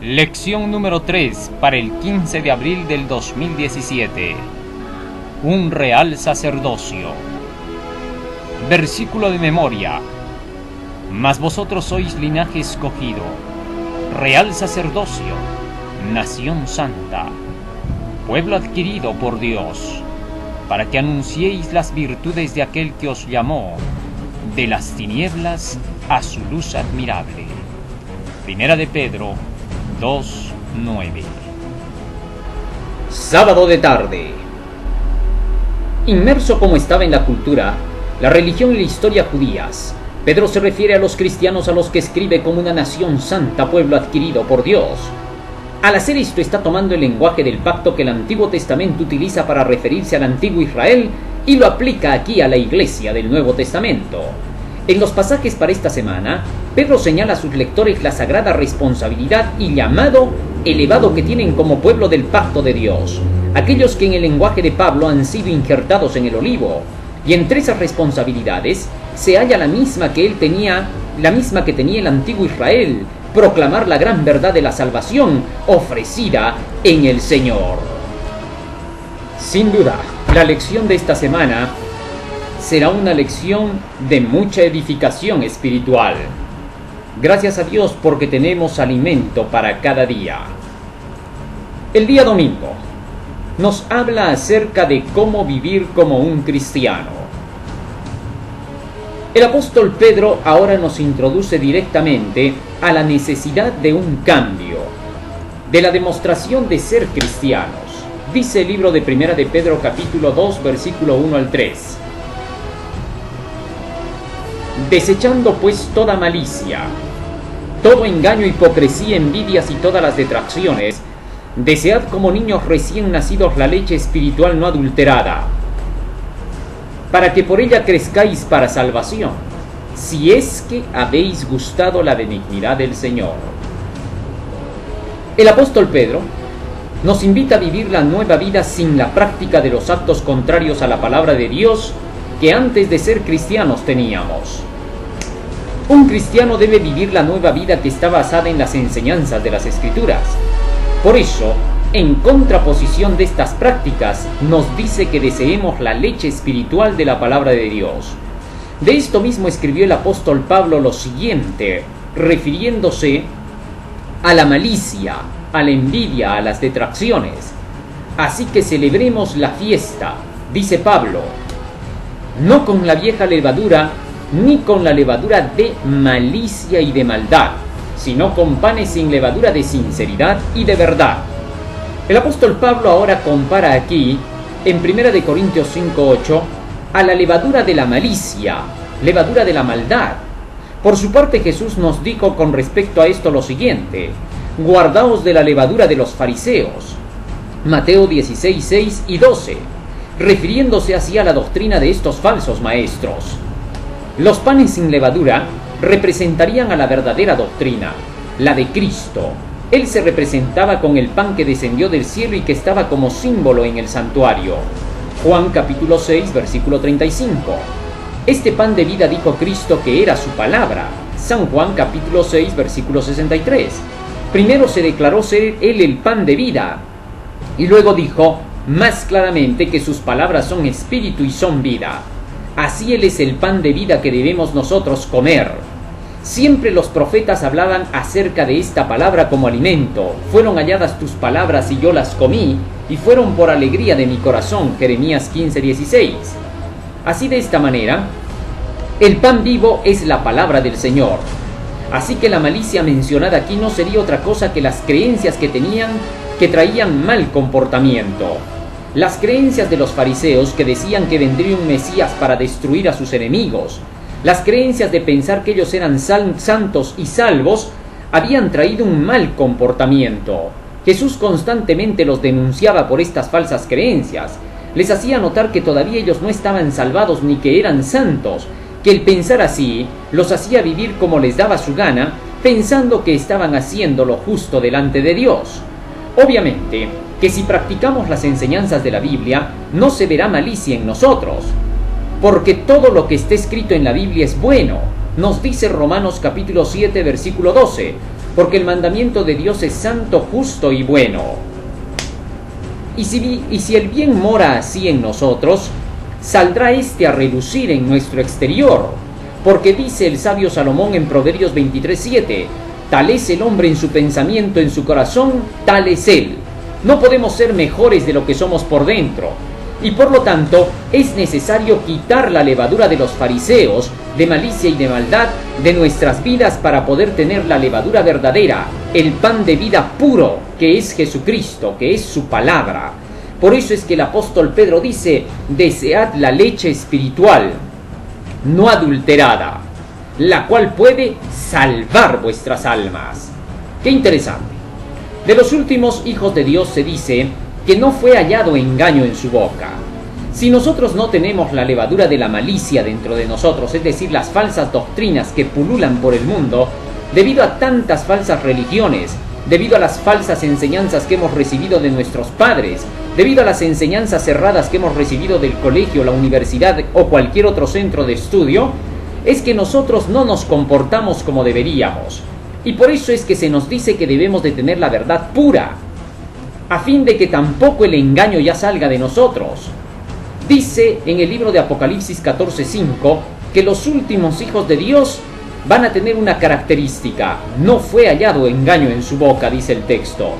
Lección número 3 para el 15 de abril del 2017. Un real sacerdocio. Versículo de memoria. Mas vosotros sois linaje escogido, real sacerdocio, nación santa, pueblo adquirido por Dios, para que anunciéis las virtudes de aquel que os llamó de las tinieblas a su luz admirable. Primera de Pedro 2:9. Sábado de tarde. Inmerso como estaba en la cultura, la religión y la historia judías, Pedro se refiere a los cristianos a los que escribe como una nación santa, pueblo adquirido por Dios. Al hacer esto está tomando el lenguaje del pacto que el Antiguo Testamento utiliza para referirse al antiguo Israel y lo aplica aquí a la iglesia del Nuevo Testamento. En los pasajes para esta semana, Pedro señala a sus lectores la sagrada responsabilidad y llamado elevado que tienen como pueblo del pacto de Dios, aquellos que en el lenguaje de Pablo han sido injertados en el olivo. Y entre esas responsabilidades se halla la misma que tenía el antiguo Israel, proclamar la gran verdad de la salvación ofrecida en el Señor. Sin duda, la lección de esta semana será una lección de mucha edificación espiritual. Gracias a Dios porque tenemos alimento para cada día. El día domingo nos habla acerca de cómo vivir como un cristiano. El apóstol Pedro ahora nos introduce directamente a la necesidad de un cambio, de la demostración de ser cristianos. Dice el libro de Primera de Pedro capítulo 2 versículo 1 al 3. Desechando pues toda malicia, todo engaño, hipocresía, envidias y todas las detracciones, desead como niños recién nacidos la leche espiritual no adulterada, para que por ella crezcáis para salvación, si es que habéis gustado la benignidad del Señor. El apóstol Pedro nos invita a vivir la nueva vida sin la práctica de los actos contrarios a la palabra de Dios que antes de ser cristianos teníamos. Un cristiano debe vivir la nueva vida que está basada en las enseñanzas de las Escrituras. Por eso, en contraposición de estas prácticas, nos dice que deseemos la leche espiritual de la palabra de Dios. De esto mismo escribió el apóstol Pablo lo siguiente, refiriéndose a la malicia, a la envidia, a las detracciones. Así que celebremos la fiesta, dice Pablo, no con la vieja levadura, ni con la levadura de malicia y de maldad, sino con panes sin levadura de sinceridad y de verdad. El apóstol Pablo ahora compara aquí, en 1 de Corintios 5:8, a la levadura de la malicia, levadura de la maldad. Por su parte, Jesús nos dijo con respecto a esto lo siguiente: guardaos de la levadura de los fariseos. Mateo 16:6 y 12, refiriéndose así a la doctrina de estos falsos maestros. Los panes sin levadura representarían a la verdadera doctrina, la de Cristo. Él se representaba con el pan que descendió del cielo y que estaba como símbolo en el santuario. Juan capítulo 6, versículo 35. Este pan de vida dijo Cristo que era su palabra. San Juan capítulo 6, versículo 63. Primero se declaró ser Él el pan de vida, y luego dijo más claramente que sus palabras son espíritu y son vida. Así Él es el pan de vida que debemos nosotros comer. Siempre los profetas hablaban acerca de esta palabra como alimento. Fueron halladas tus palabras y yo las comí, y fueron por alegría de mi corazón. Jeremías 15:16. Así de esta manera, el pan vivo es la palabra del Señor. Así que la malicia mencionada aquí no sería otra cosa que las creencias que traían mal comportamiento. Las creencias de los fariseos que decían que vendría un Mesías para destruir a sus enemigos. Las creencias de pensar que ellos eran santos y salvos habían traído un mal comportamiento. Jesús constantemente los denunciaba por estas falsas creencias. Les hacía notar que todavía ellos no estaban salvados ni que eran santos, que el pensar así los hacía vivir como les daba su gana, pensando que estaban haciendo lo justo delante de Dios. Obviamente que si practicamos las enseñanzas de la Biblia, no se verá malicia en nosotros, porque todo lo que está escrito en la Biblia es bueno. Nos dice Romanos capítulo 7, versículo 12, porque el mandamiento de Dios es santo, justo y bueno. Y si el bien mora así en nosotros, saldrá éste a relucir en nuestro exterior, porque dice el sabio Salomón en Proverbios 23:7, tal es el hombre en su pensamiento, en su corazón, tal es él. No podemos ser mejores de lo que somos por dentro, y por lo tanto es necesario quitar la levadura de los fariseos, de malicia y de maldad de nuestras vidas para poder tener la levadura verdadera, el pan de vida puro, que es Jesucristo, que es su palabra. Por eso es que el apóstol Pedro dice, desead la leche espiritual, no adulterada, la cual puede salvar vuestras almas. Qué interesante. De los últimos hijos de Dios se dice que no fue hallado engaño en su boca. Si nosotros no tenemos la levadura de la malicia dentro de nosotros, es decir, las falsas doctrinas que pululan por el mundo, debido a tantas falsas religiones, debido a las falsas enseñanzas que hemos recibido de nuestros padres, debido a las enseñanzas cerradas que hemos recibido del colegio, la universidad o cualquier otro centro de estudio, es que nosotros no nos comportamos como deberíamos. Y por eso es que se nos dice que debemos de tener la verdad pura, a fin de que tampoco el engaño ya salga de nosotros. Dice en el libro de Apocalipsis 14:5 que los últimos hijos de Dios van a tener una característica: no fue hallado engaño en su boca, dice el texto,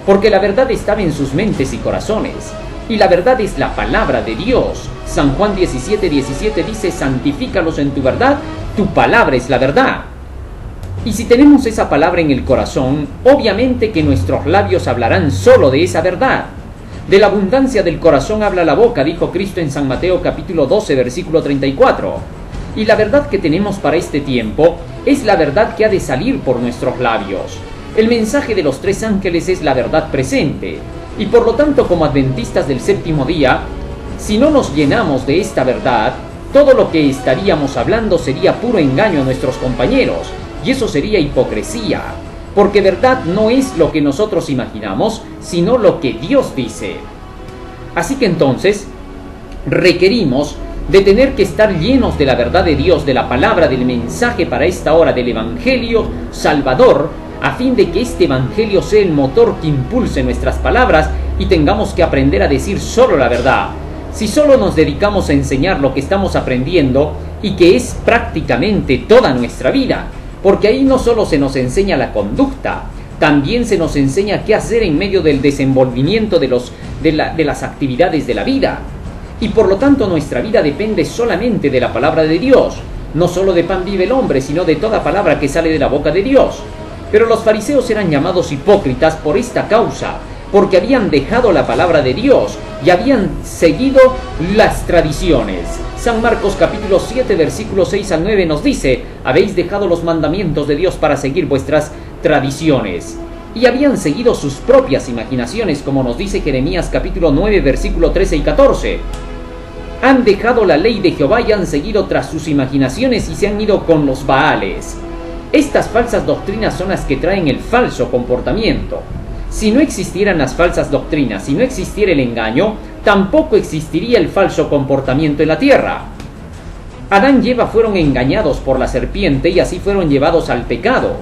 porque la verdad estaba en sus mentes y corazones, y la verdad es la palabra de Dios. San Juan 17:17 dice, santifícalos en tu verdad, tu palabra es la verdad. Y si tenemos esa palabra en el corazón, obviamente que nuestros labios hablarán solo de esa verdad. De la abundancia del corazón habla la boca, dijo Cristo en San Mateo capítulo 12, versículo 34. Y la verdad que tenemos para este tiempo es la verdad que ha de salir por nuestros labios. El mensaje de los 3 ángeles es la verdad presente. Y por lo tanto, como adventistas del séptimo día, si no nos llenamos de esta verdad, todo lo que estaríamos hablando sería puro engaño a nuestros compañeros. Y eso sería hipocresía, porque verdad no es lo que nosotros imaginamos, sino lo que Dios dice. Así que entonces, requerimos de tener que estar llenos de la verdad de Dios, de la palabra, del mensaje para esta hora, del Evangelio Salvador, a fin de que este Evangelio sea el motor que impulse nuestras palabras y tengamos que aprender a decir solo la verdad. Si solo nos dedicamos a enseñar lo que estamos aprendiendo, y que es prácticamente toda nuestra vida, porque ahí no solo se nos enseña la conducta, también se nos enseña qué hacer en medio del desenvolvimiento de las actividades de la vida. Y por lo tanto nuestra vida depende solamente de la palabra de Dios. No solo de pan vive el hombre, sino de toda palabra que sale de la boca de Dios. Pero los fariseos eran llamados hipócritas por esta causa, porque habían dejado la palabra de Dios y habían seguido las tradiciones. San Marcos capítulo 7 versículos 6 al 9 nos dice, habéis dejado los mandamientos de Dios para seguir vuestras tradiciones. Y habían seguido sus propias imaginaciones, como nos dice Jeremías capítulo 9 versículo 13 y 14. Han dejado la ley de Jehová y han seguido tras sus imaginaciones y se han ido con los Baales. Estas falsas doctrinas son las que traen el falso comportamiento. Si no existieran las falsas doctrinas, si no existiera el engaño, tampoco existiría el falso comportamiento en la tierra. Adán y Eva fueron engañados por la serpiente y así fueron llevados al pecado.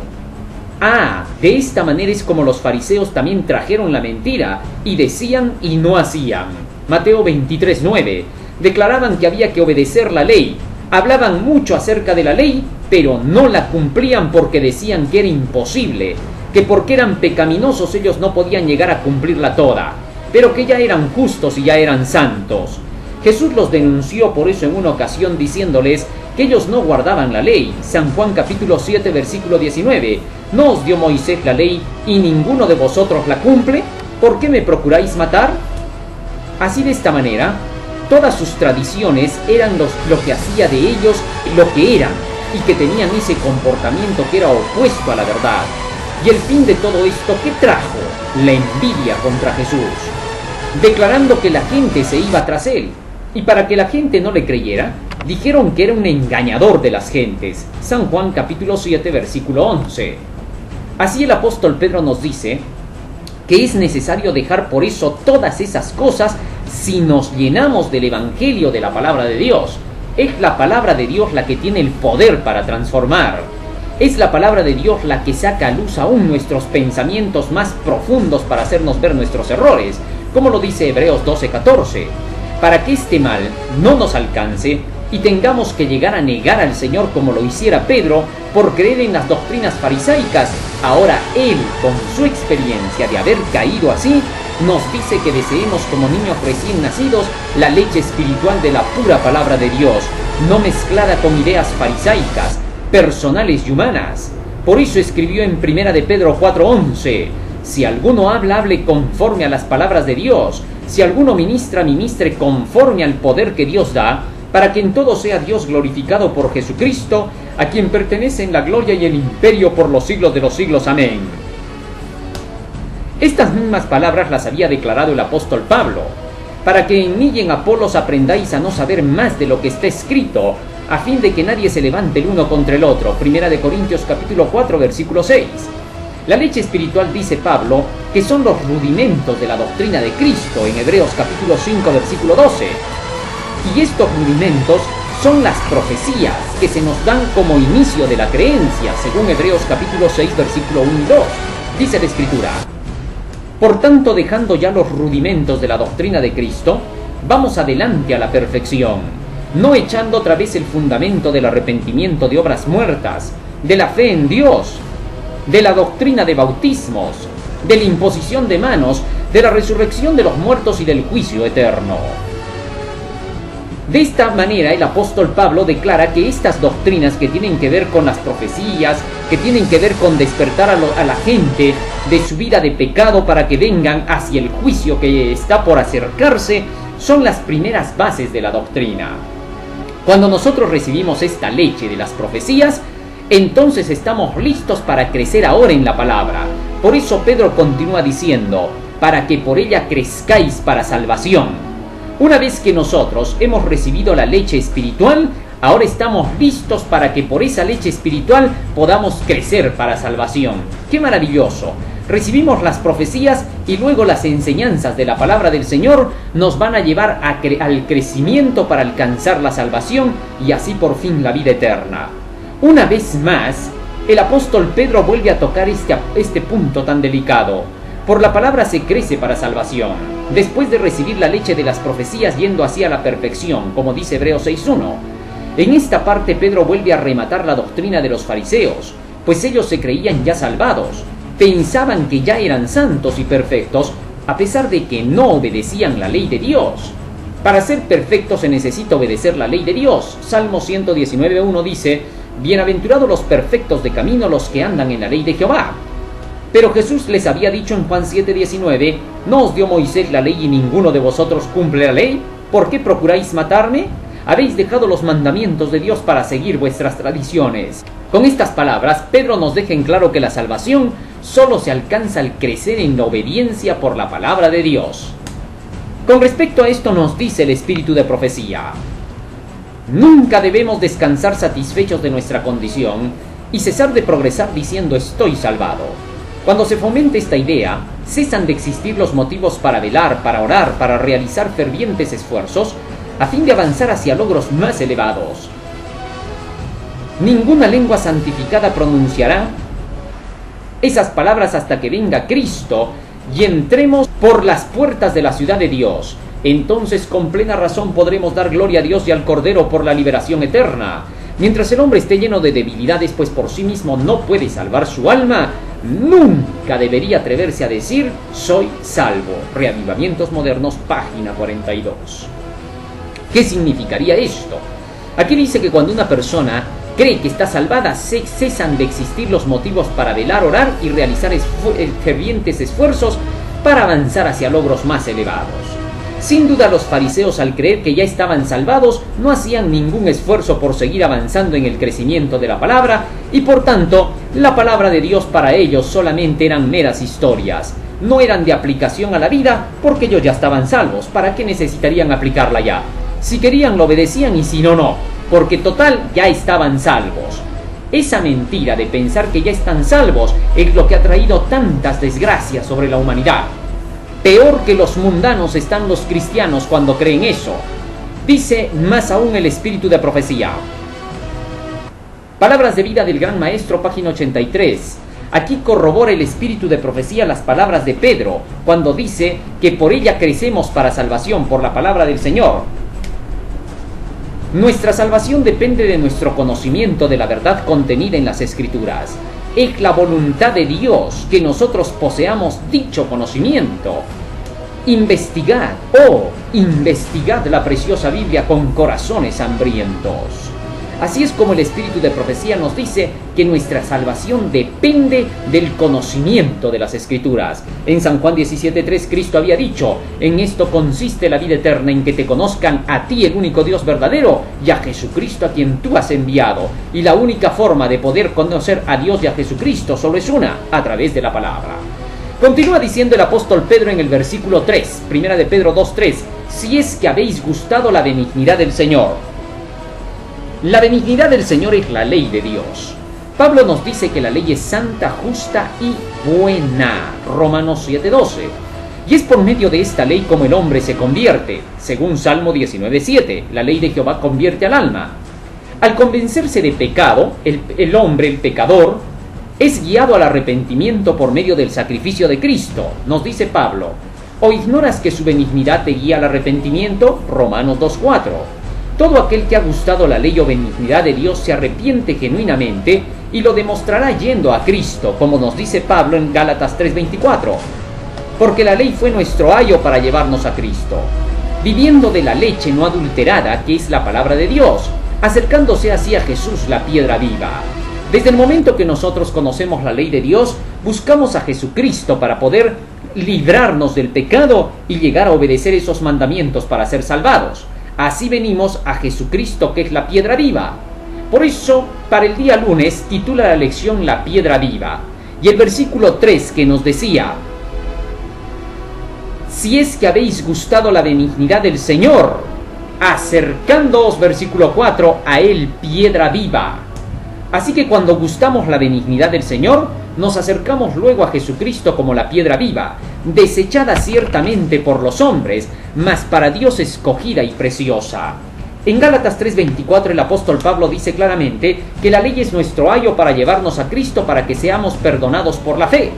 De esta manera es como los fariseos también trajeron la mentira y decían y no hacían. Mateo 23:9. Declaraban que había que obedecer la ley. Hablaban mucho acerca de la ley, pero no la cumplían porque decían que era imposible, que porque eran pecaminosos ellos no podían llegar a cumplirla toda, pero que ya eran justos y ya eran santos. Jesús los denunció por eso en una ocasión diciéndoles que ellos no guardaban la ley. San Juan capítulo 7 versículo 19. ¿No os dio Moisés la ley y ninguno de vosotros la cumple? ¿Por qué me procuráis matar? Así de esta manera, todas sus tradiciones eran lo que hacía de ellos lo que eran y que tenían ese comportamiento que era opuesto a la verdad. Y el fin de todo esto, ¿qué trajo? La envidia contra Jesús, declarando que la gente se iba tras él. Y para que la gente no le creyera, dijeron que era un engañador de las gentes. San Juan capítulo 7 versículo 11. Así el apóstol Pedro nos dice que es necesario dejar por eso todas esas cosas si nos llenamos del Evangelio de la palabra de Dios. Es la palabra de Dios la que tiene el poder para transformar. Es la palabra de Dios la que saca a luz aún nuestros pensamientos más profundos para hacernos ver nuestros errores, como lo dice Hebreos 12:14, para que este mal no nos alcance y tengamos que llegar a negar al Señor como lo hiciera Pedro por creer en las doctrinas farisaicas. Ahora él, con su experiencia de haber caído así, nos dice que deseemos como niños recién nacidos la leche espiritual de la pura palabra de Dios, no mezclada con ideas farisaicas, personales y humanas. Por eso escribió en 1 de Pedro 4:11, si alguno habla, hable conforme a las palabras de Dios, si alguno ministra, ministre conforme al poder que Dios da, para que en todo sea Dios glorificado por Jesucristo, a quien pertenecen la gloria y el imperio por los siglos de los siglos. Amén. Estas mismas palabras las había declarado el apóstol Pablo, para que en mí y en Apolos aprendáis a no saber más de lo que está escrito, a fin de que nadie se levante el uno contra el otro. 1 de Corintios capítulo 4, versículo 6. La leche espiritual, dice Pablo, que son los rudimentos de la doctrina de Cristo, en Hebreos capítulo 5, versículo 12. Y estos rudimentos son las profecías que se nos dan como inicio de la creencia, según Hebreos capítulo 6, versículo 1 y 2. Dice la Escritura: por tanto, dejando ya los rudimentos de la doctrina de Cristo, vamos adelante a la perfección, no echando otra vez el fundamento del arrepentimiento de obras muertas, de la fe en Dios, de la doctrina de bautismos, de la imposición de manos, de la resurrección de los muertos y del juicio eterno. De esta manera el apóstol Pablo declara que estas doctrinas que tienen que ver con las profecías, que tienen que ver con despertar a la gente de su vida de pecado para que vengan hacia el juicio que está por acercarse, son las primeras bases de la doctrina. Cuando nosotros recibimos esta leche de las profecías, entonces estamos listos para crecer ahora en la palabra. Por eso Pedro continúa diciendo, para que por ella crezcáis para salvación. Una vez que nosotros hemos recibido la leche espiritual, ahora estamos listos para que por esa leche espiritual podamos crecer para salvación. ¡Qué maravilloso! Recibimos las profecías y luego las enseñanzas de la palabra del Señor nos van a llevar al crecimiento para alcanzar la salvación y así por fin la vida eterna. Una vez más, el apóstol Pedro vuelve a tocar este punto tan delicado. Por la palabra se crece para salvación, después de recibir la leche de las profecías yendo hacia la perfección, como dice Hebreos 6:1. En esta parte Pedro vuelve a rematar la doctrina de los fariseos, pues ellos se creían ya salvados, pensaban que ya eran santos y perfectos, a pesar de que no obedecían la ley de Dios. Para ser perfecto se necesita obedecer la ley de Dios. Salmo 119:1 dice, bienaventurados los perfectos de camino, los que andan en la ley de Jehová. Pero Jesús les había dicho en Juan 7:19, ¿no os dio Moisés la ley y ninguno de vosotros cumple la ley? ¿Por qué procuráis matarme? Habéis dejado los mandamientos de Dios para seguir vuestras tradiciones. Con estas palabras, Pedro nos deja en claro que la salvación solo se alcanza al crecer en la obediencia por la palabra de Dios. Con respecto a esto nos dice el espíritu de profecía: nunca debemos descansar satisfechos de nuestra condición y cesar de progresar diciendo estoy salvado. Cuando se fomenta esta idea, cesan de existir los motivos para velar, para orar, para realizar fervientes esfuerzos a fin de avanzar hacia logros más elevados. Ninguna lengua santificada pronunciará esas palabras hasta que venga Cristo y entremos por las puertas de la ciudad de Dios. Entonces con plena razón podremos dar gloria a Dios y al Cordero por la liberación eterna. Mientras el hombre esté lleno de debilidades, pues por sí mismo no puede salvar su alma, nunca debería atreverse a decir soy salvo. Reavivamientos Modernos, página 42. ¿Qué significaría esto? Aquí dice que cuando una persona cree que está salvada, cesan de existir los motivos para velar, orar y realizar fervientes esfuerzos para avanzar hacia logros más elevados. Sin duda los fariseos, al creer que ya estaban salvados, no hacían ningún esfuerzo por seguir avanzando en el crecimiento de la palabra y por tanto la palabra de Dios para ellos solamente eran meras historias. No eran de aplicación a la vida porque ellos ya estaban salvos. ¿Para qué necesitarían aplicarla ya? Si querían lo obedecían y si no, no, porque total ya estaban salvos. Esa mentira de pensar que ya están salvos es lo que ha traído tantas desgracias sobre la humanidad. Peor que los mundanos están los cristianos cuando creen eso. Dice más aún el espíritu de profecía: Palabras de vida del Gran Maestro, página 83. Aquí corrobora el espíritu de profecía las palabras de Pedro, cuando dice que por ella crecemos para salvación, por la palabra del Señor. Nuestra salvación depende de nuestro conocimiento de la verdad contenida en las Escrituras. Es la voluntad de Dios que nosotros poseamos dicho conocimiento. Investigad la preciosa Biblia con corazones hambrientos. Así es como el espíritu de profecía nos dice que nuestra salvación depende del conocimiento de las Escrituras. En San Juan 17:3 Cristo había dicho: en esto consiste la vida eterna, en que te conozcan a ti, el único Dios verdadero, y a Jesucristo a quien tú has enviado. Y la única forma de poder conocer a Dios y a Jesucristo solo es una: a través de la palabra. Continúa diciendo el apóstol Pedro en el versículo 3, primera de Pedro 2:3, si es que habéis gustado la benignidad del Señor. La benignidad del Señor es la ley de Dios. Pablo nos dice que la ley es santa, justa y buena. Romanos 7:12. Y es por medio de esta ley como el hombre se convierte. Según Salmo 19:7, la ley de Jehová convierte al alma. Al convencerse de pecado, el hombre, el pecador, es guiado al arrepentimiento por medio del sacrificio de Cristo. Nos dice Pablo: ¿o ignoras que su benignidad te guía al arrepentimiento? Romanos 2:4. Todo aquel que ha gustado la ley o benignidad de Dios se arrepiente genuinamente y lo demostrará yendo a Cristo, como nos dice Pablo en Gálatas 3:24. Porque la ley fue nuestro ayo para llevarnos a Cristo, viviendo de la leche no adulterada, que es la palabra de Dios, acercándose así a Jesús, la piedra viva. Desde el momento que nosotros conocemos la ley de Dios, buscamos a Jesucristo para poder librarnos del pecado y llegar a obedecer esos mandamientos para ser salvados. Así venimos a Jesucristo, que es la piedra viva. Por eso, para el día lunes, titula la lección La piedra viva. Y el versículo 3 que nos decía: si es que habéis gustado la benignidad del Señor, acercándoos, versículo 4, a Él, piedra viva. Así que cuando gustamos la benignidad del Señor, nos acercamos luego a Jesucristo como la piedra viva, desechada ciertamente por los hombres, mas para Dios escogida y preciosa. En Gálatas 3:24 el apóstol Pablo dice claramente que la ley es nuestro ayo para llevarnos a Cristo para que seamos perdonados por la fe.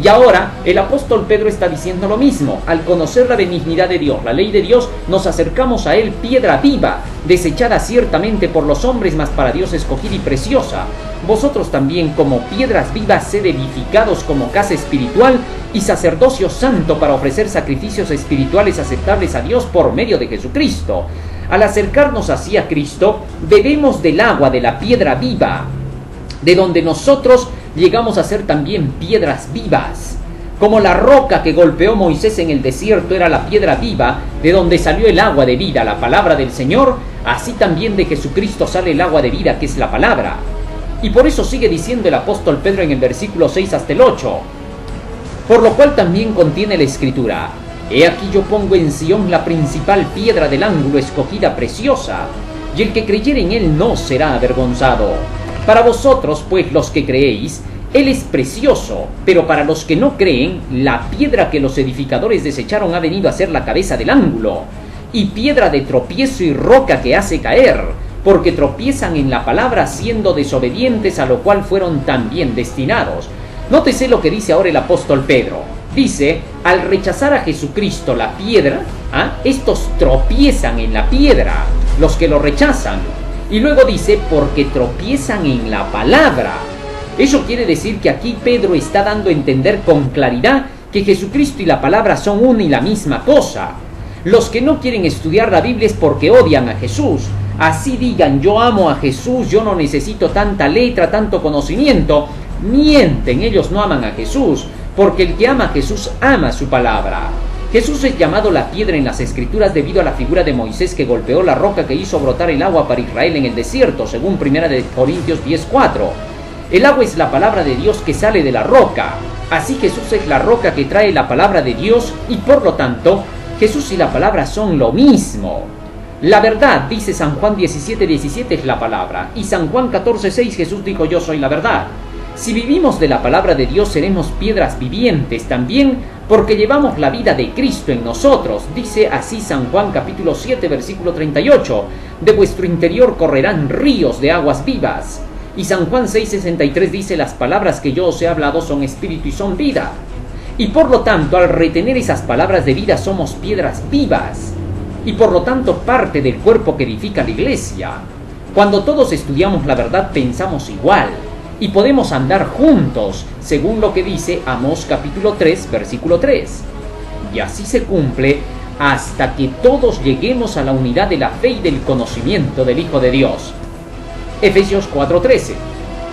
Y ahora el apóstol Pedro está diciendo lo mismo. Al conocer la benignidad de Dios, la ley de Dios, nos acercamos a Él, piedra viva, desechada ciertamente por los hombres, mas para Dios escogida y preciosa. Vosotros también, como piedras vivas, sed edificados como casa espiritual y sacerdocio santo para ofrecer sacrificios espirituales aceptables a Dios por medio de Jesucristo. Al acercarnos así a Cristo, bebemos del agua de la piedra viva, de donde nosotros llegamos a ser también piedras vivas. Como la roca que golpeó Moisés en el desierto era la piedra viva, de donde salió el agua de vida, la palabra del Señor, así también de Jesucristo sale el agua de vida, que es la palabra. Y por eso sigue diciendo el apóstol Pedro en el versículo 6 hasta el 8. Por lo cual también contiene la Escritura: he aquí yo pongo en Sión la principal piedra del ángulo, escogida, preciosa, y el que creyere en él no será avergonzado. Para vosotros, pues, los que creéis, él es precioso, pero para los que no creen, la piedra que los edificadores desecharon ha venido a ser la cabeza del ángulo, y piedra de tropiezo y roca que hace caer, porque tropiezan en la palabra siendo desobedientes, a lo cual fueron también destinados. Nótese lo que dice ahora el apóstol Pedro. Dice: al rechazar a Jesucristo, la piedra, estos tropiezan en la piedra, los que lo rechazan. Y luego dice: porque tropiezan en la palabra. Eso quiere decir que aquí Pedro está dando a entender con claridad que Jesucristo y la palabra son una y la misma cosa. Los que no quieren estudiar la Biblia es porque odian a Jesús. Así digan: yo amo a Jesús, yo no necesito tanta letra, tanto conocimiento. Mienten, ellos no aman a Jesús, porque el que ama a Jesús ama su palabra. Jesús es llamado la piedra en las Escrituras debido a la figura de Moisés que golpeó la roca que hizo brotar el agua para Israel en el desierto, según 1 Corintios 10:4. El agua es la palabra de Dios que sale de la roca. Así Jesús es la roca que trae la palabra de Dios y por lo tanto Jesús y la palabra son lo mismo. La verdad, dice San Juan 17:17, es la palabra, y San Juan 14:6 Jesús dijo: yo soy la verdad. Si vivimos de la palabra de Dios, seremos piedras vivientes también, porque llevamos la vida de Cristo en nosotros. Dice así San Juan capítulo 7 versículo 38: de vuestro interior correrán ríos de aguas vivas. Y San Juan 6:63 dice: las palabras que yo os he hablado son espíritu y son vida. Y por lo tanto, al retener esas palabras de vida, somos piedras vivas. Y por lo tanto, parte del cuerpo que edifica la iglesia. Cuando todos estudiamos la verdad, pensamos igual. Y podemos andar juntos, según lo que dice Amós capítulo 3, versículo 3. Y así se cumple hasta que todos lleguemos a la unidad de la fe y del conocimiento del Hijo de Dios. Efesios 4:13.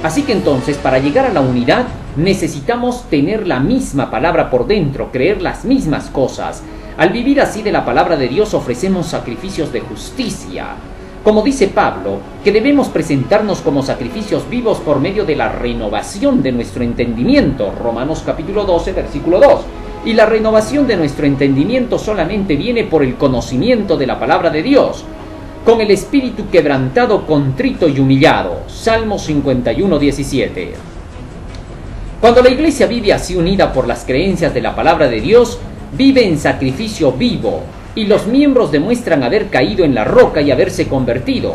Así que entonces, para llegar a la unidad, necesitamos tener la misma palabra por dentro, creer las mismas cosas. Al vivir así de la palabra de Dios, ofrecemos sacrificios de justicia. Como dice Pablo, que debemos presentarnos como sacrificios vivos por medio de la renovación de nuestro entendimiento. Romanos capítulo 12, versículo 2. Y la renovación de nuestro entendimiento solamente viene por el conocimiento de la palabra de Dios, con el espíritu quebrantado, contrito y humillado. Salmo 51, 17. Cuando la iglesia vive así unida por las creencias de la palabra de Dios, vive en sacrificio vivo, y los miembros demuestran haber caído en la roca y haberse convertido.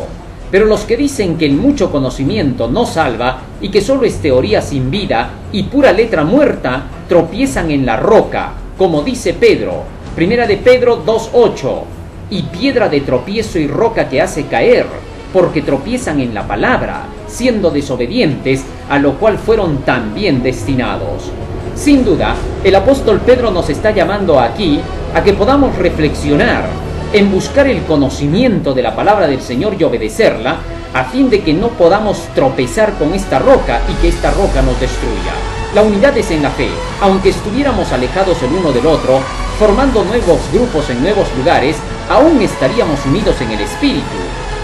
Pero los que dicen que el mucho conocimiento no salva y que solo es teoría sin vida y pura letra muerta, tropiezan en la roca, como dice Pedro, primera de Pedro 2:8, y piedra de tropiezo y roca que hace caer, porque tropiezan en la palabra, siendo desobedientes, a lo cual fueron también destinados. Sin duda, el apóstol Pedro nos está llamando aquí a que podamos reflexionar en buscar el conocimiento de la palabra del Señor y obedecerla, a fin de que no podamos tropezar con esta roca y que esta roca nos destruya. La unidad es en la fe. Aunque estuviéramos alejados el uno del otro, formando nuevos grupos en nuevos lugares, aún estaríamos unidos en el Espíritu.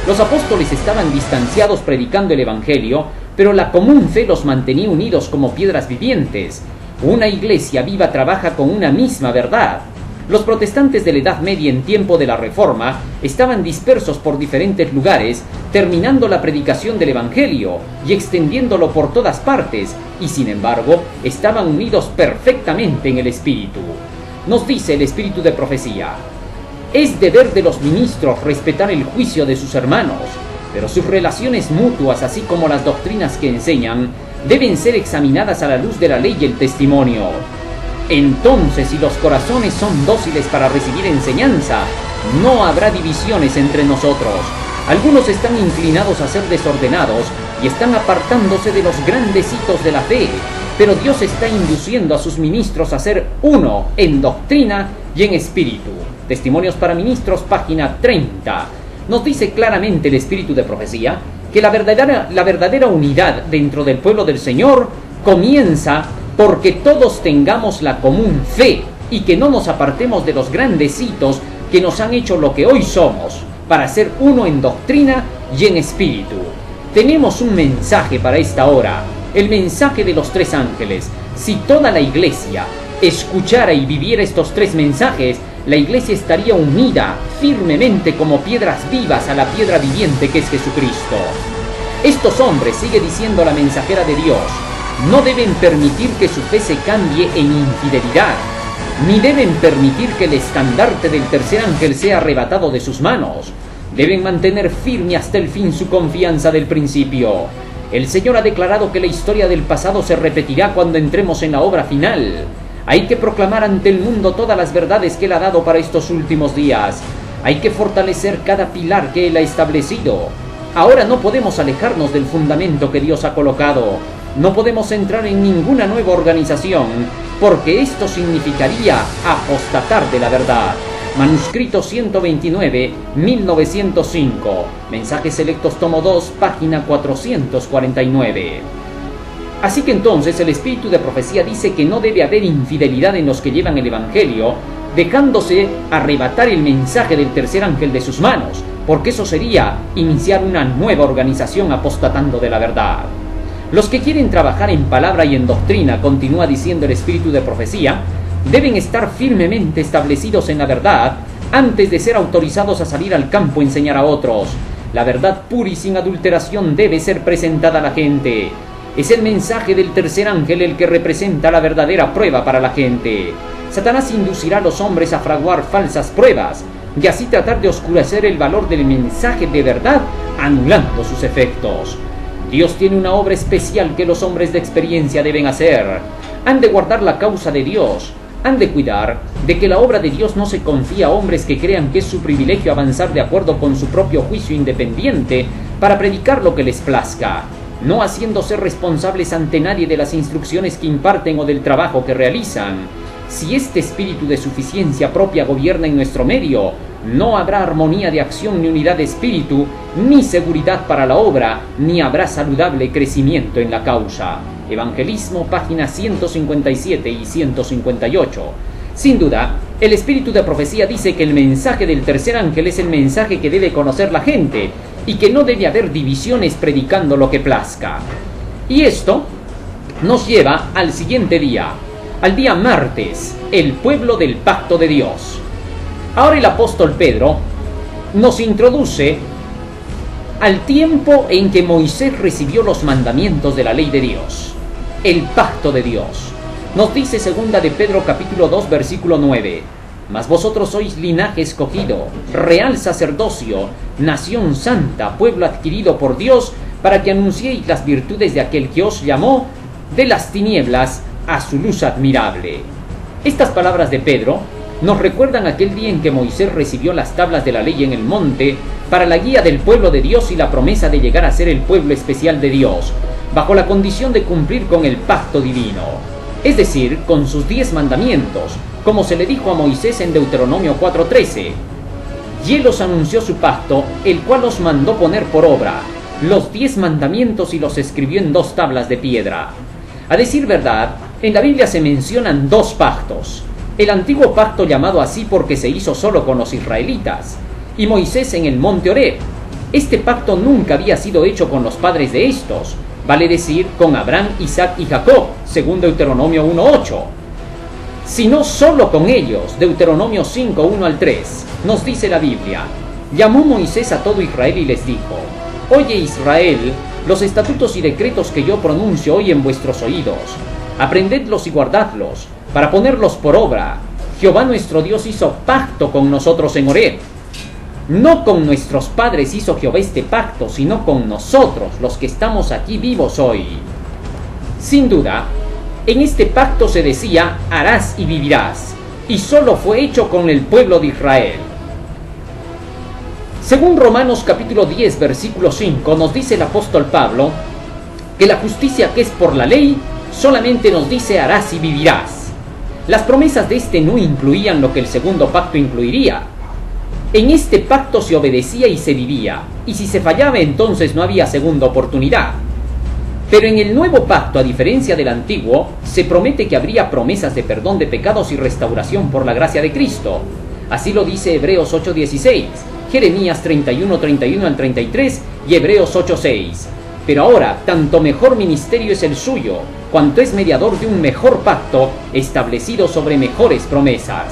Los apóstoles estaban distanciados predicando el Evangelio, pero la común fe los mantenía unidos como piedras vivientes. Una iglesia viva trabaja con una misma verdad. Los protestantes de la Edad Media en tiempo de la Reforma estaban dispersos por diferentes lugares, terminando la predicación del Evangelio y extendiéndolo por todas partes, y sin embargo estaban unidos perfectamente en el Espíritu. Nos dice el Espíritu de Profecía: es deber de los ministros respetar el juicio de sus hermanos, pero sus relaciones mutuas, así como las doctrinas que enseñan, deben ser examinadas a la luz de la ley y el testimonio. Entonces, si los corazones son dóciles para recibir enseñanza, no habrá divisiones entre nosotros. Algunos están inclinados a ser desordenados y están apartándose de los grandes hitos de la fe, pero Dios está induciendo a sus ministros a ser uno en doctrina y en espíritu. Testimonios para Ministros, página 30. Nos dice claramente el Espíritu de Profecía que la verdadera unidad dentro del pueblo del Señor comienza porque todos tengamos la común fe y que no nos apartemos de los grandes hitos que nos han hecho lo que hoy somos, para ser uno en doctrina y en espíritu. Tenemos un mensaje para esta hora, el mensaje de los tres ángeles. Si toda la iglesia escuchara y viviera estos tres mensajes, la iglesia estaría unida firmemente como piedras vivas a la piedra viviente que es Jesucristo. Estos hombres, sigue diciendo la mensajera de Dios, no deben permitir que su fe se cambie en infidelidad, ni deben permitir que el estandarte del tercer ángel sea arrebatado de sus manos. Deben mantener firme hasta el fin su confianza del principio. El Señor ha declarado que la historia del pasado se repetirá cuando entremos en la obra final. Hay que proclamar ante el mundo todas las verdades que Él ha dado para estos últimos días. Hay que fortalecer cada pilar que Él ha establecido. Ahora no podemos alejarnos del fundamento que Dios ha colocado. No podemos entrar en ninguna nueva organización, porque esto significaría apostatar de la verdad. Manuscrito 129, 1905. Mensajes Selectos, tomo 2, página 449. Así que entonces el Espíritu de Profecía dice que no debe haber infidelidad en los que llevan el Evangelio, dejándose arrebatar el mensaje del tercer ángel de sus manos, porque eso sería iniciar una nueva organización apostatando de la verdad. Los que quieren trabajar en palabra y en doctrina, continúa diciendo el Espíritu de Profecía, deben estar firmemente establecidos en la verdad antes de ser autorizados a salir al campo a enseñar a otros. La verdad pura y sin adulteración debe ser presentada a la gente. Es el mensaje del tercer ángel el que representa la verdadera prueba para la gente. Satanás inducirá a los hombres a fraguar falsas pruebas y así tratar de oscurecer el valor del mensaje de verdad, anulando sus efectos. Dios tiene una obra especial que los hombres de experiencia deben hacer. Han de guardar la causa de Dios. Han de cuidar de que la obra de Dios no se confía a hombres que crean que es su privilegio avanzar de acuerdo con su propio juicio independiente para predicar lo que les plazca, no haciéndose responsables ante nadie de las instrucciones que imparten o del trabajo que realizan. Si este espíritu de suficiencia propia gobierna en nuestro medio, no habrá armonía de acción ni unidad de espíritu, ni seguridad para la obra, ni habrá saludable crecimiento en la causa. Evangelismo, páginas 157 y 158. Sin duda, el espíritu de profecía dice que el mensaje del tercer ángel es el mensaje que debe conocer la gente, y que no debe haber divisiones predicando lo que plazca. Y esto nos lleva al siguiente día, al día martes, el pueblo del pacto de Dios. Ahora el apóstol Pedro nos introduce al tiempo en que Moisés recibió los mandamientos de la ley de Dios, el pacto de Dios. Nos dice segunda de Pedro capítulo 2 versículo 9: mas vosotros sois linaje escogido, real sacerdocio, nación santa, pueblo adquirido por Dios, para que anunciéis las virtudes de aquel que os llamó de las tinieblas a su luz admirable. Estas palabras de Pedro nos recuerdan aquel día en que Moisés recibió las tablas de la ley en el monte para la guía del pueblo de Dios y la promesa de llegar a ser el pueblo especial de Dios, bajo la condición de cumplir con el pacto divino, es decir, con sus 10 mandamientos, como se le dijo a Moisés en Deuteronomio 4:13. Y él os anunció su pacto, el cual os mandó poner por obra los 10 mandamientos y los escribió en 2 tablas de piedra. A decir verdad, en la Biblia se mencionan 2 pactos. El antiguo pacto, llamado así porque se hizo solo con los israelitas, y Moisés en el monte Horeb. Este pacto nunca había sido hecho con los padres de estos, vale decir, con Abraham, Isaac y Jacob, según Deuteronomio 1:8. Sino solo con ellos, Deuteronomio 5:1 al 3, nos dice la Biblia: llamó Moisés a todo Israel y les dijo: oye Israel, los estatutos y decretos que yo pronuncio hoy en vuestros oídos, aprendedlos y guardadlos, para ponerlos por obra. Jehová nuestro Dios hizo pacto con nosotros en Horeb. No con nuestros padres hizo Jehová este pacto, sino con nosotros, los que estamos aquí vivos hoy. Sin duda, en este pacto se decía: harás y vivirás, y solo fue hecho con el pueblo de Israel. Según Romanos capítulo 10 versículo 5, nos dice el apóstol Pablo que la justicia que es por la ley solamente nos dice: harás y vivirás. Las promesas de este no incluían lo que el segundo pacto incluiría. En este pacto se obedecía y se vivía, y si se fallaba entonces no había segunda oportunidad. Pero en el nuevo pacto, a diferencia del antiguo, se promete que habría promesas de perdón de pecados y restauración por la gracia de Cristo. Así lo dice Hebreos 8:16, Jeremías 31:31 al 33 y Hebreos 8:6. Pero ahora, tanto mejor ministerio es el suyo, cuanto es mediador de un mejor pacto, establecido sobre mejores promesas.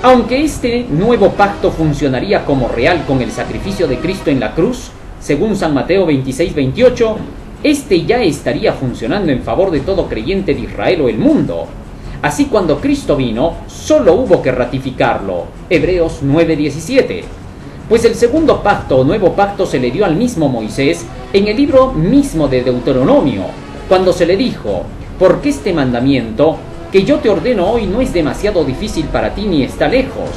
Aunque este nuevo pacto funcionaría como real con el sacrificio de Cristo en la cruz, según San Mateo 26:28, este ya estaría funcionando en favor de todo creyente de Israel o el mundo. Así, cuando Cristo vino, solo hubo que ratificarlo. Hebreos 9:17. Pues el segundo pacto o nuevo pacto se le dio al mismo Moisés en el libro mismo de Deuteronomio, cuando se le dijo: porque este mandamiento que yo te ordeno hoy no es demasiado difícil para ti ni está lejos.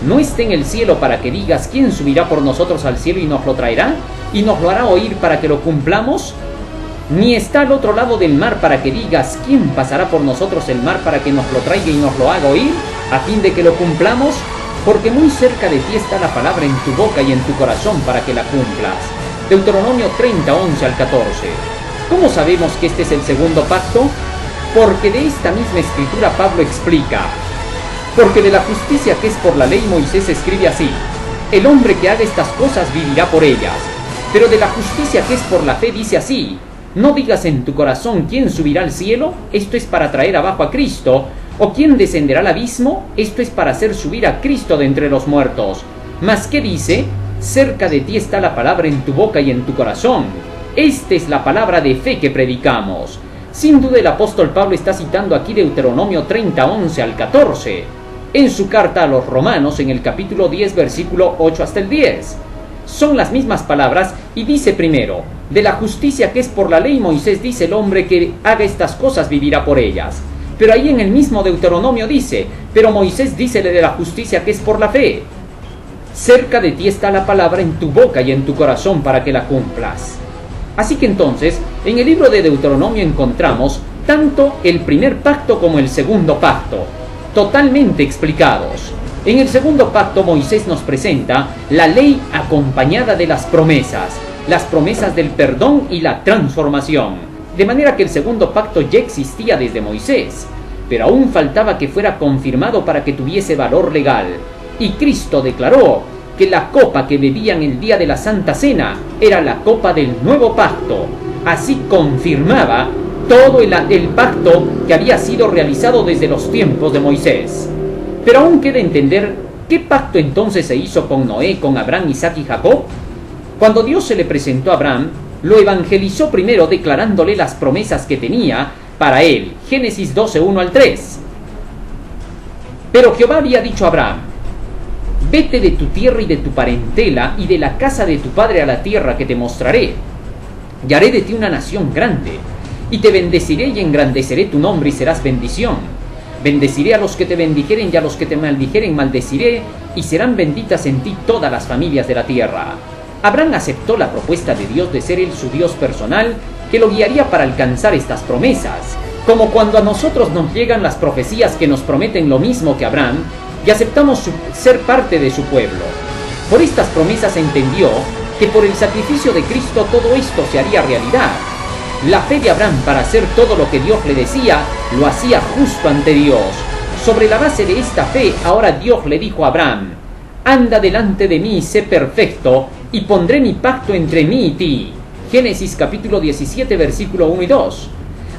No está en el cielo para que digas: ¿quién subirá por nosotros al cielo y nos lo traerá? ¿Y nos lo hará oír para que lo cumplamos? Ni está al otro lado del mar para que digas: ¿quién pasará por nosotros el mar para que nos lo traiga y nos lo haga oír, a fin de que lo cumplamos? Porque muy cerca de ti está la palabra en tu boca y en tu corazón para que la cumplas. Deuteronomio 30:11 al 14. ¿Cómo sabemos que este es el segundo pacto? Porque de esta misma escritura Pablo explica: porque de la justicia que es por la ley Moisés escribe así: el hombre que haga estas cosas vivirá por ellas. Pero de la justicia que es por la fe dice así: no digas en tu corazón: ¿quién subirá al cielo? Esto es para traer abajo a Cristo. ¿O quién descenderá al abismo? Esto es para hacer subir a Cristo de entre los muertos. Mas ¿qué dice? Cerca de ti está la palabra en tu boca y en tu corazón. Esta es la palabra de fe que predicamos. Sin duda el apóstol Pablo está citando aquí Deuteronomio 30:11 al 14, en su carta a los Romanos en el capítulo 10 versículo 8 hasta el 10. Son las mismas palabras y dice primero, de la justicia que es por la ley, Moisés dice, el hombre que haga estas cosas vivirá por ellas. Pero ahí en el mismo Deuteronomio dice, pero Moisés dice de la justicia que es por la fe. Cerca de ti está la palabra en tu boca y en tu corazón para que la cumplas. Así que entonces, en el libro de Deuteronomio encontramos tanto el primer pacto como el segundo pacto, totalmente explicados. En el segundo pacto Moisés nos presenta la ley acompañada de las promesas del perdón y la transformación. De manera que el segundo pacto ya existía desde Moisés, pero aún faltaba que fuera confirmado para que tuviese valor legal. Y Cristo declaró que la copa que bebían el día de la Santa Cena era la copa del nuevo pacto. Así confirmaba todo el pacto que había sido realizado desde los tiempos de Moisés. Pero aún queda entender qué pacto entonces se hizo con Noé, con Abraham, Isaac y Jacob. Cuando Dios se le presentó a Abraham, lo evangelizó primero declarándole las promesas que tenía para él. Génesis 12, 1 al 3. Pero Jehová había dicho a Abraham: vete de tu tierra y de tu parentela y de la casa de tu padre a la tierra que te mostraré, y haré de ti una nación grande, y te bendeciré y engrandeceré tu nombre y serás bendición. Bendeciré a los que te bendijeren y a los que te maldijeren maldeciré, y serán benditas en ti todas las familias de la tierra. Abraham aceptó la propuesta de Dios de ser él su Dios personal, que lo guiaría para alcanzar estas promesas. Como cuando a nosotros nos llegan las profecías que nos prometen lo mismo que Abraham, y aceptamos ser parte de su pueblo. Por estas promesas entendió que por el sacrificio de Cristo todo esto se haría realidad. La fe de Abraham para hacer todo lo que Dios le decía, lo hacía justo ante Dios. Sobre la base de esta fe, ahora Dios le dijo a Abraham: anda delante de mí y sé perfecto, y pondré mi pacto entre mí y ti. Génesis capítulo 17, versículo 1 y 2.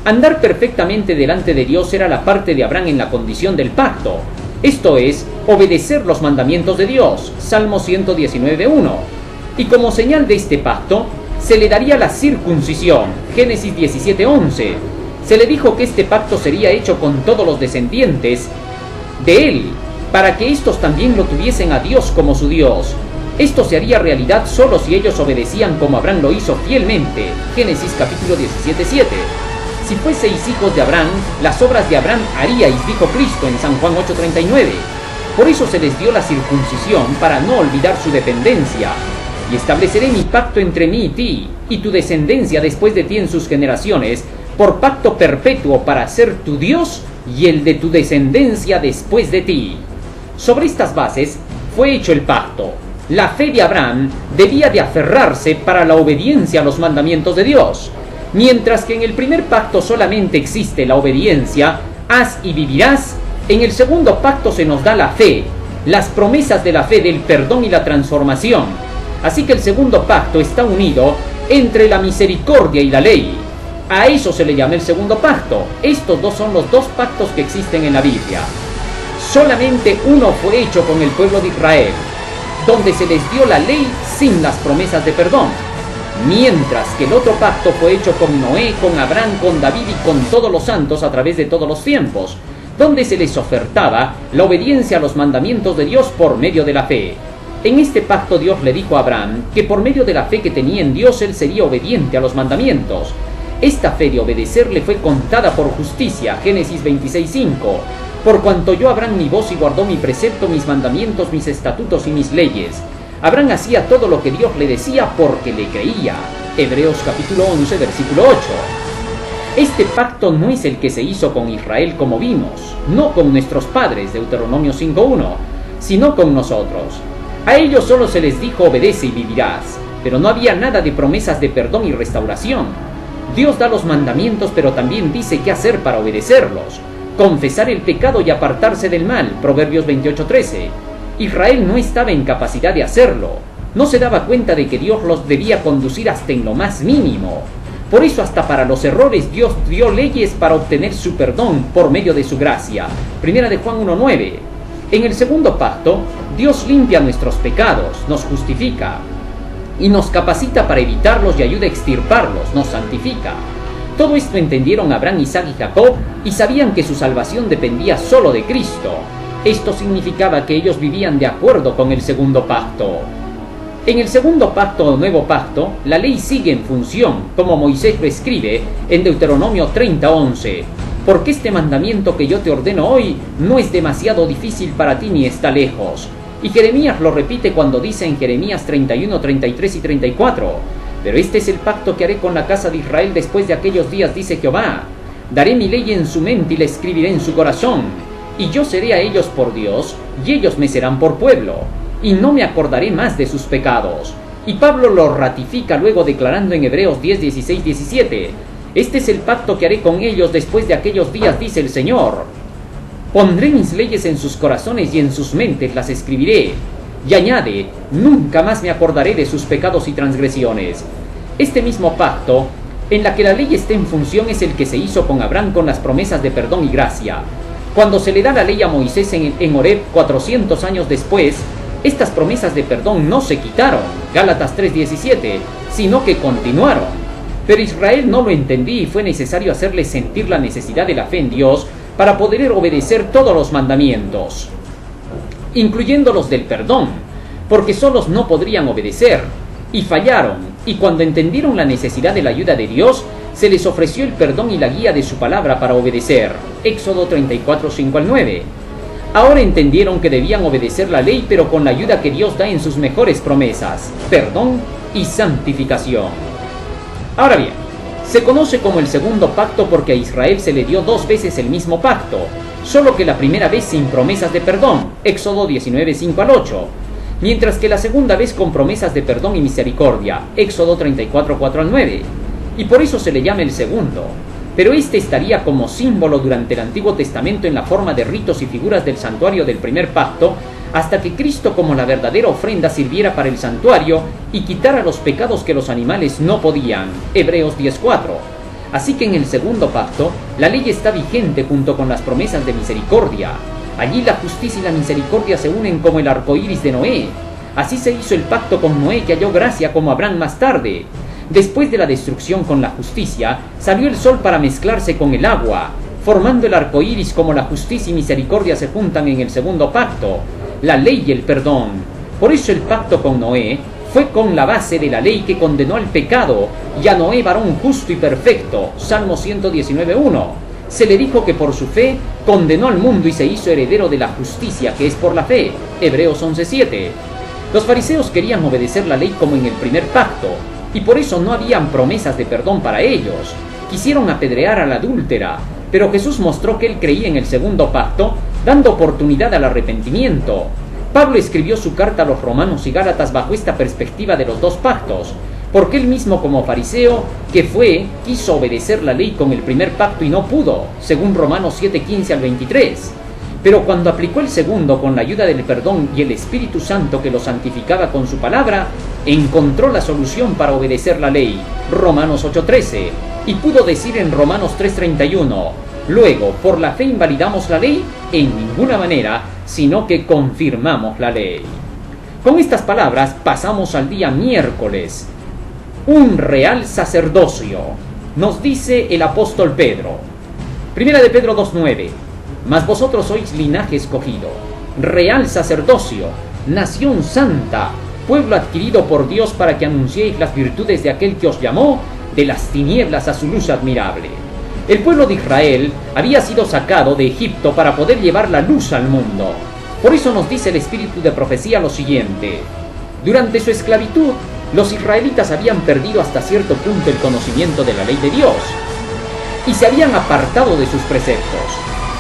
Andar perfectamente delante de Dios era la parte de Abraham en la condición del pacto. Esto es, obedecer los mandamientos de Dios. Salmo 119, 1. Y como señal de este pacto, se le daría la circuncisión. Génesis 17, 11. Se le dijo que este pacto sería hecho con todos los descendientes de él, para que éstos también lo tuviesen a Dios como su Dios. Esto se haría realidad solo si ellos obedecían como Abraham lo hizo fielmente. Génesis capítulo 17, 7. Si fueseis hijos de Abraham, las obras de Abraham haríais, dijo Cristo en San Juan 8:39. Por eso se les dio la circuncisión, para no olvidar su dependencia. Y estableceré mi pacto entre mí y ti, y tu descendencia después de ti en sus generaciones, por pacto perpetuo para ser tu Dios y el de tu descendencia después de ti. Sobre estas bases fue hecho el pacto. La fe de Abraham debía de aferrarse para la obediencia a los mandamientos de Dios. Mientras que en el primer pacto solamente existe la obediencia, haz y vivirás, en el segundo pacto se nos da la fe, las promesas de la fe del perdón y la transformación. Así que el segundo pacto está unido entre la misericordia y la ley. A eso se le llama el segundo pacto. Estos dos son los dos pactos que existen en la Biblia. Solamente uno fue hecho con el pueblo de Israel, donde se les dio la ley sin las promesas de perdón. Mientras que el otro pacto fue hecho con Noé, con Abraham, con David y con todos los santos a través de todos los tiempos, donde se les ofertaba la obediencia a los mandamientos de Dios por medio de la fe. En este pacto Dios le dijo a Abraham que por medio de la fe que tenía en Dios él sería obediente a los mandamientos. Esta fe de obedecer le fue contada por justicia. Génesis 26:5. Por cuanto oyó Abraham mi voz y guardó mi precepto, mis mandamientos, mis estatutos y mis leyes. Abraham hacía todo lo que Dios le decía porque le creía. Hebreos capítulo 11, versículo 8. Este pacto no es el que se hizo con Israel como vimos, no con nuestros padres, Deuteronomio 5:1, sino con nosotros. A ellos solo se les dijo obedece y vivirás, pero no había nada de promesas de perdón y restauración. Dios da los mandamientos, pero también dice qué hacer para obedecerlos. Confesar el pecado y apartarse del mal, Proverbios 28:13. Israel no estaba en capacidad de hacerlo. No se daba cuenta de que Dios los debía conducir hasta en lo más mínimo. Por eso hasta para los errores Dios dio leyes para obtener su perdón por medio de su gracia. Primera de Juan 1:9. En el segundo pacto, Dios limpia nuestros pecados, nos justifica y nos capacita para evitarlos y ayuda a extirparlos, nos santifica. Todo esto entendieron Abraham, Isaac y Jacob y sabían que su salvación dependía solo de Cristo. Esto significaba que ellos vivían de acuerdo con el segundo pacto. En el segundo pacto o nuevo pacto, la ley sigue en función, como Moisés lo escribe en Deuteronomio 30:11. Porque este mandamiento que yo te ordeno hoy no es demasiado difícil para ti ni está lejos. Y Jeremías lo repite cuando dice en Jeremías 31, 33 y 34. Pero este es el pacto que haré con la casa de Israel después de aquellos días, dice Jehová. Daré mi ley en su mente y la escribiré en su corazón. Y yo seré a ellos por Dios, y ellos me serán por pueblo. Y no me acordaré más de sus pecados. Y Pablo lo ratifica luego declarando en Hebreos 10, 16, 17. Este es el pacto que haré con ellos después de aquellos días, dice el Señor. Pondré mis leyes en sus corazones y en sus mentes las escribiré. Y añade, nunca más me acordaré de sus pecados y transgresiones. Este mismo pacto, en la que la ley está en función, es el que se hizo con Abraham con las promesas de perdón y gracia. Cuando se le da la ley a Moisés en Horeb 400 años después, estas promesas de perdón no se quitaron, Gálatas 3:17, sino que continuaron. Pero Israel no lo entendía y fue necesario hacerle sentir la necesidad de la fe en Dios para poder obedecer todos los mandamientos, incluyendo los del perdón, porque solos no podrían obedecer, y fallaron, y cuando entendieron la necesidad de la ayuda de Dios, se les ofreció el perdón y la guía de su palabra para obedecer, Éxodo 34, 5 al 9. Ahora entendieron que debían obedecer la ley, pero con la ayuda que Dios da en sus mejores promesas, perdón y santificación. Ahora bien, se conoce como el segundo pacto porque a Israel se le dio 2 veces el mismo pacto, solo que la primera vez sin promesas de perdón, Éxodo 19, 5 al 8, mientras que la segunda vez con promesas de perdón y misericordia, Éxodo 34, 4 al 9, y por eso se le llama el segundo. Pero este estaría como símbolo durante el Antiguo Testamento en la forma de ritos y figuras del santuario del primer pacto, hasta que Cristo como la verdadera ofrenda sirviera para el santuario y quitara los pecados que los animales no podían, Hebreos 10:4. Así que en el segundo pacto, la ley está vigente junto con las promesas de misericordia. Allí la justicia y la misericordia se unen como el arco iris de Noé. Así se hizo el pacto con Noé, que halló gracia como Abraham más tarde. Después de la destrucción con la justicia, salió el sol para mezclarse con el agua, formando el arco iris como la justicia y misericordia se juntan en el segundo pacto, la ley y el perdón. Por eso el pacto con Noé fue con la base de la ley que condenó al pecado, y a Noé varón justo y perfecto, Salmo 119:1. Se le dijo que por su fe condenó al mundo y se hizo heredero de la justicia que es por la fe, Hebreos 11:7. Los fariseos querían obedecer la ley como en el primer pacto, y por eso no habían promesas de perdón para ellos. Quisieron apedrear a la adúltera, pero Jesús mostró que él creía en el segundo pacto, dando oportunidad al arrepentimiento. Pablo escribió su carta a los Romanos y Gálatas bajo esta perspectiva de los 2 pactos, porque él mismo como fariseo quiso obedecer la ley con el primer pacto y no pudo, según Romanos 7:15 al 23. Pero cuando aplicó el segundo con la ayuda del perdón y el Espíritu Santo que lo santificaba con su palabra, encontró la solución para obedecer la ley, Romanos 8:13, y pudo decir en Romanos 3:31, luego, ¿por la fe invalidamos la ley? En ninguna manera, sino que confirmamos la ley. Con estas palabras pasamos al día miércoles, un real sacerdocio, nos dice el apóstol Pedro. Primera de Pedro 2:9, mas vosotros sois linaje escogido, real sacerdocio, nación santa, pueblo adquirido por Dios para que anunciéis las virtudes de aquel que os llamó de las tinieblas a su luz admirable. El pueblo de Israel había sido sacado de Egipto para poder llevar la luz al mundo. Por eso nos dice el espíritu de profecía lo siguiente: durante su esclavitud, los israelitas habían perdido hasta cierto punto el conocimiento de la ley de Dios y se habían apartado de sus preceptos.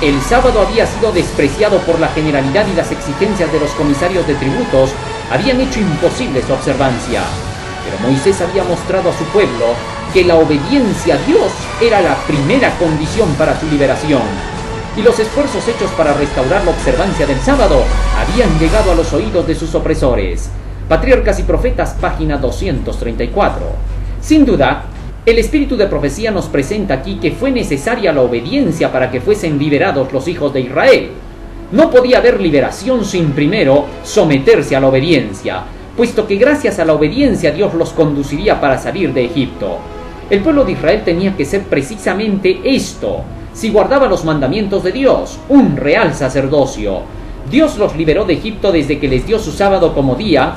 El sábado había sido despreciado por la generalidad y las exigencias de los comisarios de tributos habían hecho imposible su observancia. Pero Moisés había mostrado a su pueblo que la obediencia a Dios era la primera condición para su liberación, y los esfuerzos hechos para restaurar la observancia del sábado habían llegado a los oídos de sus opresores. Patriarcas y Profetas, página 234. Sin duda, el espíritu de profecía nos presenta aquí que fue necesaria la obediencia para que fuesen liberados los hijos de Israel. No podía haber liberación sin primero someterse a la obediencia, puesto que gracias a la obediencia Dios los conduciría para salir de Egipto. El pueblo de Israel tenía que ser precisamente esto, si guardaba los mandamientos de Dios, un real sacerdocio. Dios los liberó de Egipto desde que les dio su sábado como día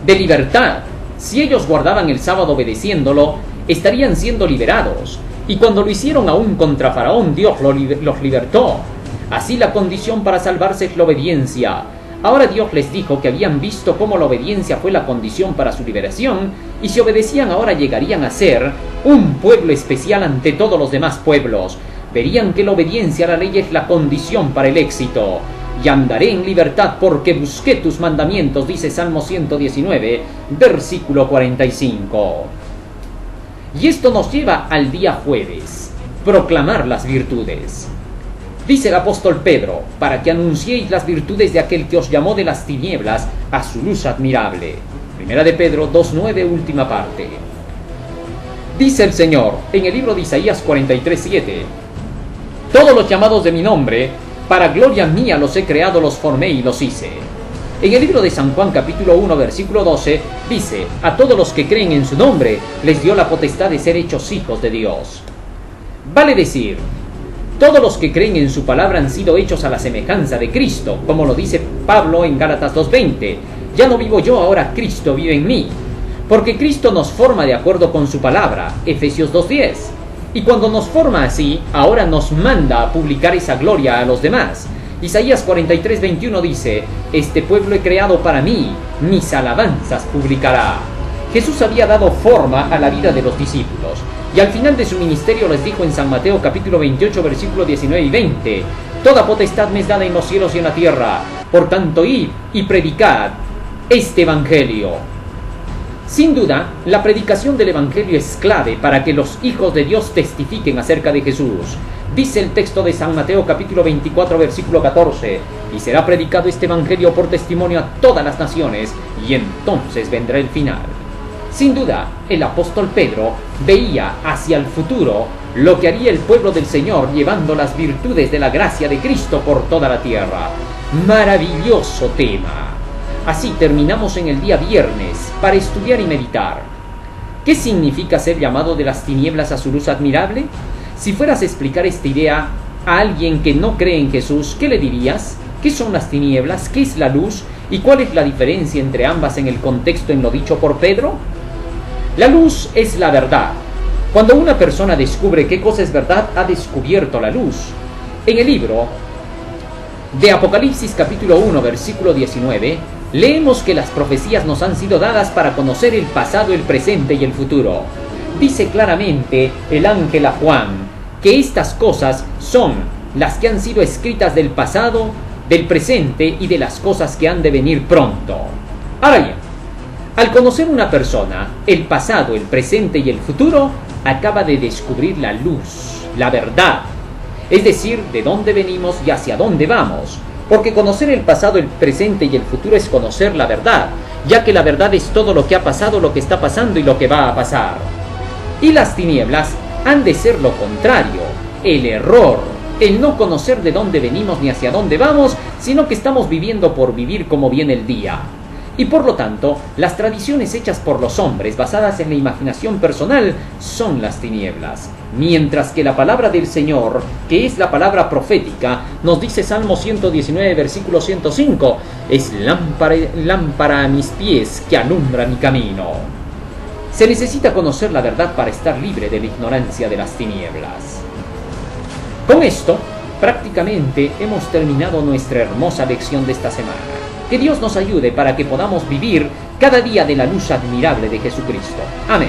de libertad. Si ellos guardaban el sábado obedeciéndolo, estarían siendo liberados. Y cuando lo hicieron aún contra Faraón, Dios los libertó. Así la condición para salvarse es la obediencia. Ahora Dios les dijo que habían visto cómo la obediencia fue la condición para su liberación, y si obedecían ahora llegarían a ser un pueblo especial ante todos los demás pueblos. Verían que la obediencia a la ley es la condición para el éxito. Y andaré en libertad porque busqué tus mandamientos, dice Salmo 119, versículo 45. Y esto nos lleva al día jueves, proclamar las virtudes. Dice el apóstol Pedro, para que anunciéis las virtudes de aquel que os llamó de las tinieblas a su luz admirable. Primera de Pedro 2:9, última parte. Dice el Señor en el libro de Isaías 43:7, todos los llamados de mi nombre, para gloria mía los he creado, los formé y los hice. En el libro de San Juan capítulo 1 versículo 12 dice, a todos los que creen en su nombre les dio la potestad de ser hechos hijos de Dios. Vale decir, todos los que creen en su palabra han sido hechos a la semejanza de Cristo, como lo dice Pablo en Gálatas 2:20. Ya no vivo yo, ahora Cristo vive en mí. Porque Cristo nos forma de acuerdo con su palabra, Efesios 2:10. Y cuando nos forma así, ahora nos manda a publicar esa gloria a los demás. Isaías 43:21 dice, este pueblo he creado para mí, mis alabanzas publicará. Jesús había dado forma a la vida de los discípulos, y al final de su ministerio les dijo en San Mateo capítulo 28 versículo 19 y 20, toda potestad me es dada en los cielos y en la tierra, por tanto id y predicad este evangelio. Sin duda, la predicación del Evangelio es clave para que los hijos de Dios testifiquen acerca de Jesús. Dice el texto de San Mateo capítulo 24 versículo 14, y será predicado este Evangelio por testimonio a todas las naciones, y entonces vendrá el final. Sin duda, el apóstol Pedro veía hacia el futuro lo que haría el pueblo del Señor llevando las virtudes de la gracia de Cristo por toda la tierra. Maravilloso tema. Así terminamos en el día viernes para estudiar y meditar. ¿Qué significa ser llamado de las tinieblas a su luz admirable? Si fueras a explicar esta idea a alguien que no cree en Jesús, ¿qué le dirías? ¿Qué son las tinieblas? ¿Qué es la luz? ¿Y cuál es la diferencia entre ambas en el contexto en lo dicho por Pedro? La luz es la verdad. Cuando una persona descubre qué cosa es verdad, ha descubierto la luz. En el libro de Apocalipsis capítulo 1 versículo 19, leemos que las profecías nos han sido dadas para conocer el pasado, el presente y el futuro. Dice claramente el ángel a Juan que estas cosas son las que han sido escritas del pasado, del presente y de las cosas que han de venir pronto. Ahora bien, al conocer una persona el pasado, el presente y el futuro, acaba de descubrir la luz, la verdad, es decir, de dónde venimos y hacia dónde vamos. Porque conocer el pasado, el presente y el futuro es conocer la verdad, ya que la verdad es todo lo que ha pasado, lo que está pasando y lo que va a pasar. Y las tinieblas han de ser lo contrario, el error, el no conocer de dónde venimos ni hacia dónde vamos, sino que estamos viviendo por vivir como viene el día. Y por lo tanto, las tradiciones hechas por los hombres, basadas en la imaginación personal, son las tinieblas. Mientras que la palabra del Señor, que es la palabra profética, nos dice Salmo 119, versículo 105, es lámpara a mis pies que alumbra mi camino. Se necesita conocer la verdad para estar libre de la ignorancia de las tinieblas. Con esto, prácticamente hemos terminado nuestra hermosa lección de esta semana. Que Dios nos ayude para que podamos vivir cada día de la luz admirable de Jesucristo. Amén.